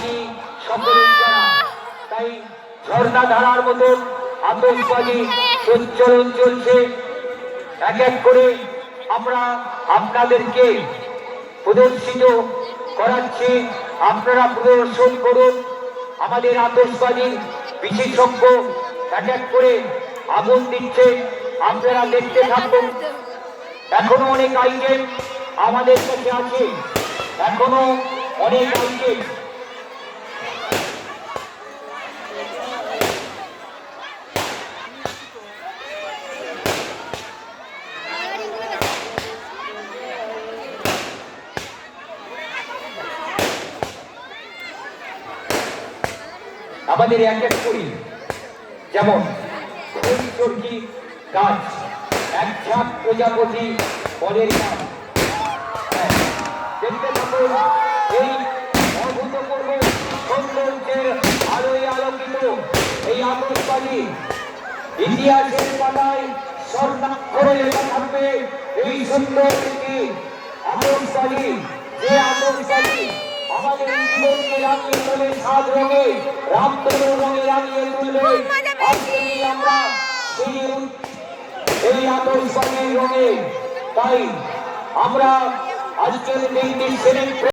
বাণী সকলের জানা। তাই ঝর্ণা ধারার মতন আতশবাজি প্রজ্বলন চলছে। এক এক করে আমরা আপনাদেরকে প্রদর্শিত করাচ্ছি, আপনারা প্রদর্শন করুন। আমাদের আতশবাজির বিশেষজ্ঞ এক এক করে আগুন দিচ্ছে, আপনারা দেখতে থাকুন। এখনো অনেক আইটেম আমাদের কাছে আছে, এখনো অনেক আইটেম। আমাদের এক এক করি, যেমন চরকি গাছ, এক ঝাঁক প্রজাপতি বনের গাছ। দেখতে থাকুন এই অভূতপূর্ব সৌন্দর্যের আলোয় আলোকিত এই আতশবাজি। ইতিহাসের পাতায় স্বর্ণাক্ষরে লেখা থাকবে এই সুন্দর একটি আতশবাজি, যে আতশবাজি আমাদের জীবনকে রাঙিয়ে তোলে সাত রঙে, রামধনু রঙে রাঙিয়ে তুলবে। আজকে আমরা এই আতশবাজির রঙে, তাই আমরা আজকের দিনটি